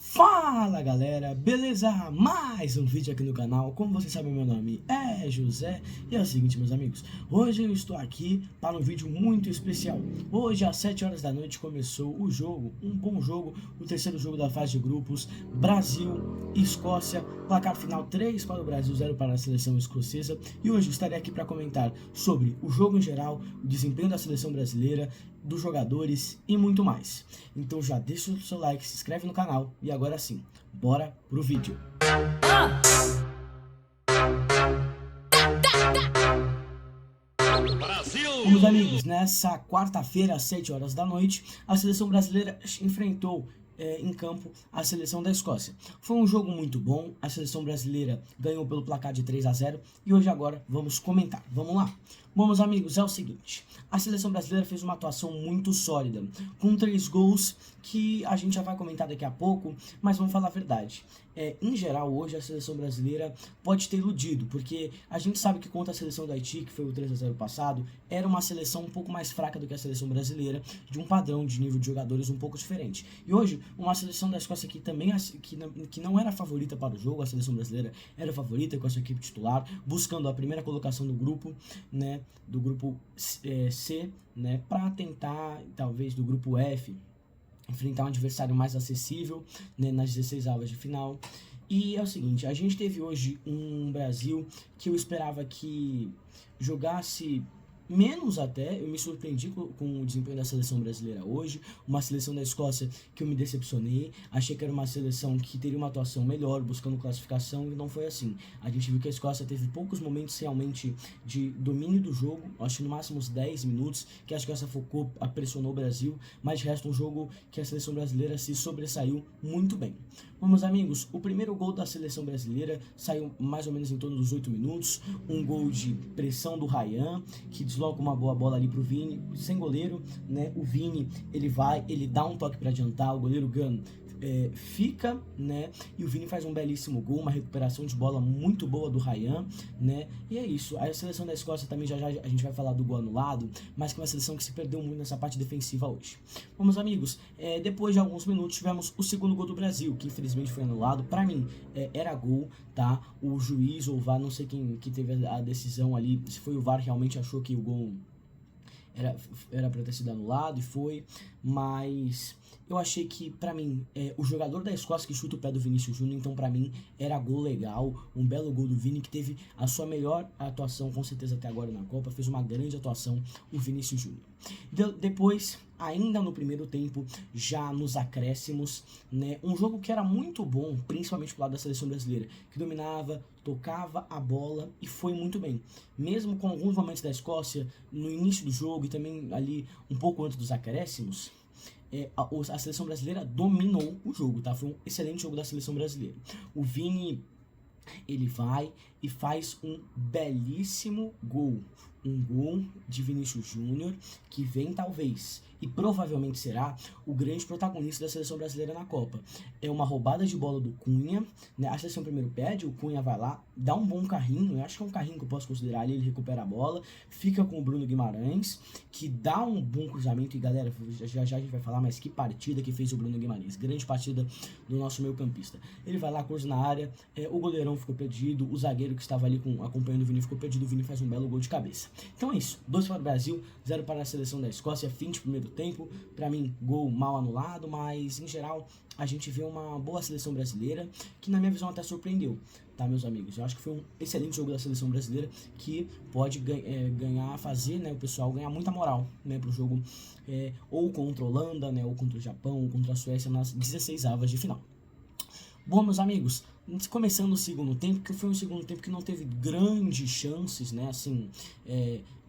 Fala galera, beleza? Mais um vídeo aqui no canal. Como vocês sabem, meu nome é José. E é o seguinte, meus amigos, hoje eu estou aqui para um vídeo muito especial. Hoje às 7 horas da noite começou o jogo, um bom jogo, o terceiro jogo da fase de grupos, Brasil e Escócia. Placar final 3 para o Brasil, 0 para a seleção escocesa. E hoje estarei aqui para comentar sobre o jogo em geral, o desempenho da seleção brasileira, dos jogadores e muito mais. Então já deixa o seu like, se inscreve no canal e agora sim, bora pro vídeo. Bom, meus amigos, nessa quarta-feira às 7 horas da noite, a seleção brasileira enfrentou em campo a seleção da Escócia. Foi um jogo muito bom, a seleção brasileira ganhou pelo placar de 3-0 e hoje agora vamos comentar. Vamos lá? Bom, meus amigos, é o seguinte, a seleção brasileira fez uma atuação muito sólida, com 3 gols que a gente já vai comentar daqui a pouco, mas vamos falar a verdade. Em geral, hoje a seleção brasileira pode ter iludido, porque a gente sabe que contra a seleção do Haiti, que foi o 3-0 passado, era uma seleção um pouco mais fraca do que a seleção brasileira, de um padrão de nível de jogadores um pouco diferente. E hoje, uma seleção da Escócia que também que não era favorita para o jogo, a seleção brasileira era favorita com a sua equipe titular, buscando a primeira colocação do grupo, né, do grupo C, né, para tentar, talvez, do grupo F, enfrentar um adversário mais acessível, né, nas 16 avas de final. E é o seguinte, a gente teve hoje um Brasil que eu esperava que jogasse menos até, eu me surpreendi com o desempenho da seleção brasileira hoje, uma seleção da Escócia que eu me decepcionei, achei que era uma seleção que teria uma atuação melhor, buscando classificação, e não foi assim. A gente viu que a Escócia teve poucos momentos realmente de domínio do jogo, acho que no máximo uns 10 minutos, que a Escócia focou, pressionou o Brasil, mas de resto um jogo que a seleção brasileira se sobressaiu muito bem. Bom, meus amigos, o primeiro gol da seleção brasileira saiu mais ou menos em torno dos 8 minutos, um gol de pressão do Ryan, que desloca uma boa bola ali pro Vini, sem goleiro, né? O Vini, ele dá um toque para adiantar, o goleiro Gunn fica, né? E o Vini faz um belíssimo gol, uma recuperação de bola muito boa do Ryan, né? E é isso. A seleção da Escócia também já a gente vai falar do gol anulado, mas que é uma seleção que se perdeu muito nessa parte defensiva hoje. Bom, meus amigos, depois de alguns minutos tivemos o segundo gol do Brasil, que infelizmente foi anulado. Para mim, era gol, tá? O juiz ou o VAR, não sei quem que teve a decisão ali, se foi o VAR, realmente achou que o gol era para ter sido anulado, e foi, mas eu achei que, pra mim, o jogador da Escócia que chuta o pé do Vinícius Júnior, então pra mim era gol legal, um belo gol do Vini, que teve a sua melhor atuação com certeza até agora na Copa, fez uma grande atuação o Vinícius Júnior. Depois, ainda no primeiro tempo, já nos acréscimos, né, um jogo que era muito bom, principalmente pro lado da seleção brasileira, que dominava, tocava a bola e foi muito bem. Mesmo com alguns momentos da Escócia no início do jogo e também ali um pouco antes dos acréscimos, a seleção brasileira dominou o jogo, tá? Foi um excelente jogo da seleção brasileira. O Vini, ele vai e faz um belíssimo gol. Um gol de Vinícius Júnior, que vem talvez, e provavelmente será, o grande protagonista da seleção brasileira na Copa. É uma roubada de bola do Cunha, né? A seleção primeiro pede, o Cunha vai lá, dá um bom carrinho, eu acho que é um carrinho que eu posso considerar ali, ele recupera a bola, fica com o Bruno Guimarães, que dá um bom cruzamento, e galera, já a gente vai falar, mas que partida que fez o Bruno Guimarães, grande partida do nosso meio campista. Ele vai lá, cruza na área, o goleirão ficou perdido, o zagueiro que estava ali acompanhando o Vini ficou perdido, o Vini faz um belo gol de cabeça. Então é isso, 2 para o Brasil, 0 para a seleção da Escócia, fim de primeiro tempo, pra mim, gol mal anulado, mas em geral a gente vê uma boa seleção brasileira, que na minha visão até surpreendeu, tá, meus amigos? Eu acho que foi um excelente jogo da seleção brasileira, que pode ganhar, fazer, né, o pessoal ganhar muita moral, né, pro jogo, ou contra a Holanda, né, ou contra o Japão, ou contra a Suécia nas 16 avas de final. Bom, meus amigos, começando o segundo tempo, que foi um segundo tempo que não teve grandes chances, né, assim,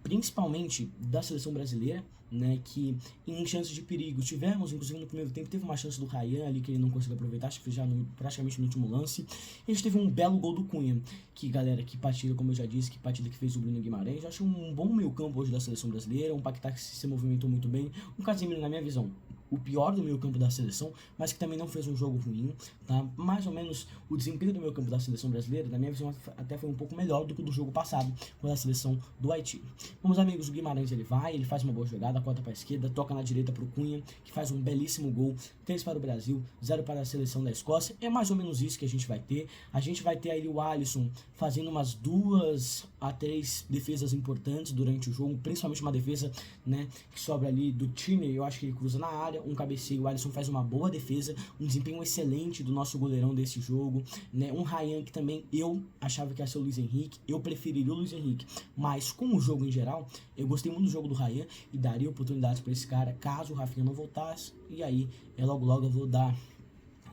principalmente da seleção brasileira, né, que em chances de perigo tivemos, inclusive no primeiro tempo teve uma chance do Ryan ali que ele não conseguiu aproveitar, acho que foi já praticamente no último lance, e a gente teve um belo gol do Cunha, que galera, que partida, como eu já disse, que partida que fez o Bruno Guimarães. Eu acho um bom meio campo hoje da seleção brasileira, um Paquetá que se movimentou muito bem, um Casemiro na minha visão o pior do meio campo da seleção, mas que também não fez um jogo ruim, tá? Mais ou menos o desempenho do meio campo da seleção brasileira, na minha visão, até foi um pouco melhor do que o do jogo passado, com a seleção do Haiti. Vamos, amigos, o Guimarães ele faz uma boa jogada, corta para a esquerda, toca na direita para o Cunha, que faz um belíssimo gol, 3 para o Brasil, 0 para a seleção da Escócia. É mais ou menos isso que a gente vai ter. A gente vai ter aí o Alisson fazendo umas 2 a 3 defesas importantes durante o jogo, principalmente uma defesa, né, que sobra ali do time, eu acho que ele cruza na área, um cabeceio, o Alisson faz uma boa defesa, um desempenho excelente do nosso goleirão desse jogo, né, um Ryan que também eu achava que ia ser o Luiz Henrique, eu preferiria o Luiz Henrique, mas com o jogo em geral, eu gostei muito do jogo do Ryan e daria oportunidades para esse cara, caso o Rafinha não voltasse, e aí, logo eu vou dar,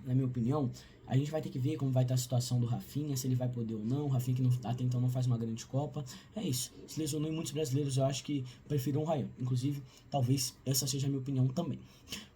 na minha opinião, a gente vai ter que ver como vai estar a situação do Rafinha, se ele vai poder ou não. O Rafinha que até então não faz uma grande Copa. É isso. Se lesionou em muitos brasileiros, eu acho que prefiro um Ryan. Inclusive, talvez essa seja a minha opinião também.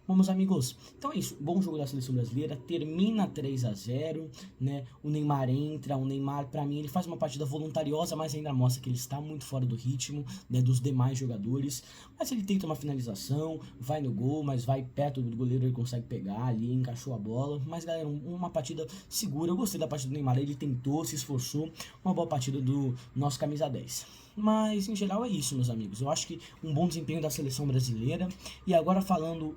Vamos, amigos. Então é isso. Bom jogo da seleção brasileira. Termina 3 a 0, né? O Neymar entra. O Neymar, pra mim, ele faz uma partida voluntariosa, mas ainda mostra que ele está muito fora do ritmo, né, dos demais jogadores. Mas ele tenta uma finalização, vai no gol, mas vai perto do goleiro, ele consegue pegar ali, encaixou a bola. Mas, galera, uma partida segura. Eu gostei da partida do Neymar. Ele tentou, se esforçou. Uma boa partida do nosso camisa 10. Mas, em geral, é isso, meus amigos. Eu acho que um bom desempenho da seleção brasileira. E agora falando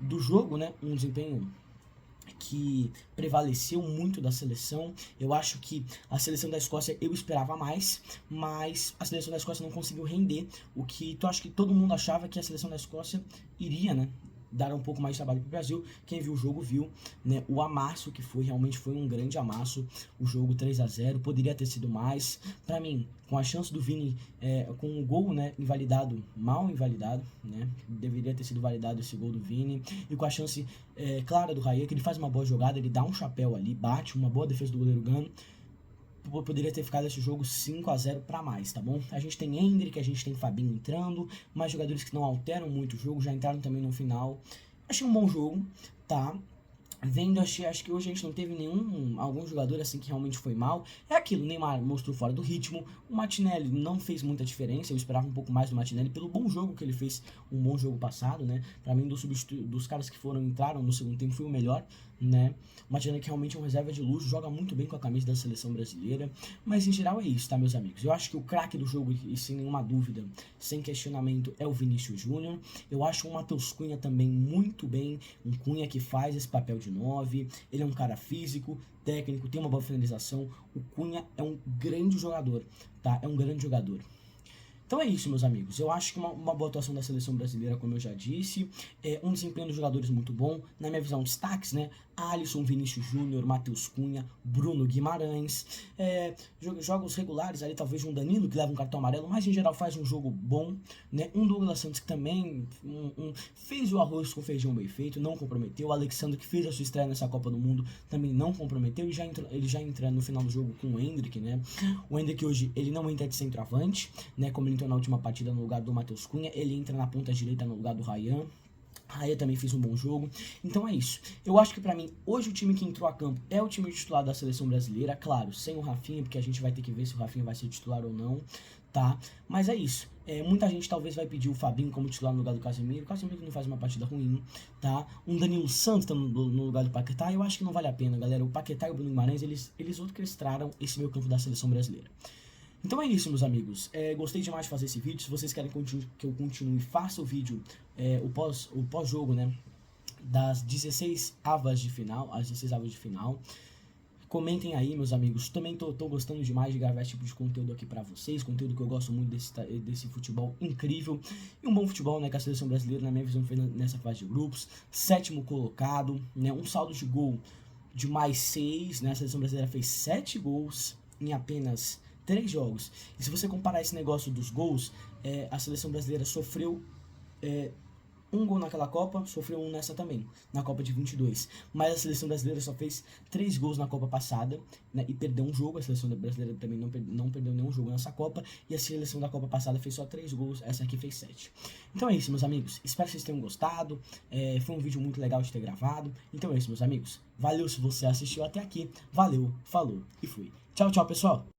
do jogo, né? Um desempenho que prevaleceu muito da seleção. Eu acho que a seleção da Escócia eu esperava mais, mas a seleção da Escócia não conseguiu render o que eu acho que todo mundo achava que a seleção da Escócia iria, né, dar um pouco mais de trabalho para o Brasil. Quem viu o jogo viu, né, o amasso que foi, realmente foi um grande amasso, o jogo 3 a 0, poderia ter sido mais, para mim, com a chance do Vini, com o gol, né, invalidado, mal invalidado, né, deveria ter sido validado esse gol do Vini, e com a chance clara do Raya, que ele faz uma boa jogada, ele dá um chapéu ali, bate, uma boa defesa do goleiro Gano, poderia ter ficado esse jogo 5 a 0 para mais, tá bom? A gente tem Endrick, a gente tem Fabinho entrando, mais jogadores que não alteram muito o jogo, já entraram também no final. Achei um bom jogo, tá? Acho que hoje a gente não teve algum jogador assim que realmente foi mal. É aquilo, o Neymar mostrou fora do ritmo, o Martinelli não fez muita diferença, eu esperava um pouco mais do Martinelli pelo bom jogo que ele fez, um bom jogo passado, né? Pra mim, dos caras que entraram no segundo tempo, foi o melhor, né? O Martinelli que realmente é um reserva de luxo, joga muito bem com a camisa da seleção brasileira, mas em geral é isso, tá, meus amigos? Eu acho que o craque do jogo, e sem nenhuma dúvida, sem questionamento, é o Vinícius Júnior. Eu acho o Matheus Cunha também muito bem, um Cunha que faz esse papel de 9, ele é um cara físico, técnico, tem uma boa finalização. O Cunha é um grande jogador, tá? É um grande jogador. Então é isso, meus amigos. Eu acho que uma boa atuação da seleção brasileira, como eu já disse, um desempenho dos jogadores muito bom. Na minha visão, destaques, né? Alisson, Vinícius Júnior, Matheus Cunha, Bruno Guimarães. Jogos regulares, ali talvez um Danilo, que leva um cartão amarelo, mas em geral faz um jogo bom, né? Um Douglas Santos que também fez o arroz com feijão bem feito, não comprometeu. O Alexandre, que fez a sua estreia nessa Copa do Mundo, também não comprometeu. Ele já entra no final do jogo com o Endrick, né? O Endrick hoje, ele não entra de centroavante, né? Como ele entrou na última partida no lugar do Matheus Cunha, ele entra na ponta direita no lugar do Ryan. Raya também fez um bom jogo. Então é isso. Eu acho que pra mim, hoje o time que entrou a campo é o time titular da seleção brasileira. Claro, sem o Rafinha, porque a gente vai ter que ver se o Rafinha vai ser titular ou não, tá? Mas é isso. Muita gente talvez vai pedir o Fabinho como titular no lugar do Casemiro. O Casemiro não faz uma partida ruim, tá? Um Danilo Santos no lugar do Paquetá. Eu acho que não vale a pena, galera. O Paquetá e o Bruno Guimarães, eles orquestraram esse meio campo da seleção brasileira. Então é isso, meus amigos. Gostei demais de fazer esse vídeo. Se vocês querem que eu continue, faça o vídeo, o pós-jogo, né? Das 16 avas de final, as 16 avas de final. Comentem aí, meus amigos. Também tô gostando demais de gravar esse tipo de conteúdo aqui pra vocês. Conteúdo que eu gosto muito desse futebol incrível. E um bom futebol, né? Que a seleção brasileira, na minha visão, fez nessa fase de grupos. 7º colocado, né? Um saldo de gol de mais 6, né? A seleção brasileira fez 7 gols em apenas 3 jogos. E se você comparar esse negócio dos gols, a seleção brasileira sofreu um gol naquela Copa, sofreu um nessa também, na Copa de 22. Mas a seleção brasileira só fez 3 gols na Copa passada, né, e perdeu um jogo. A seleção brasileira também não perdeu nenhum jogo nessa Copa. E a seleção da Copa passada fez só 3 gols, essa aqui fez 7. Então é isso, meus amigos. Espero que vocês tenham gostado. Foi um vídeo muito legal de ter gravado. Então é isso, meus amigos. Valeu se você assistiu até aqui. Valeu, falou e fui. Tchau, tchau, pessoal.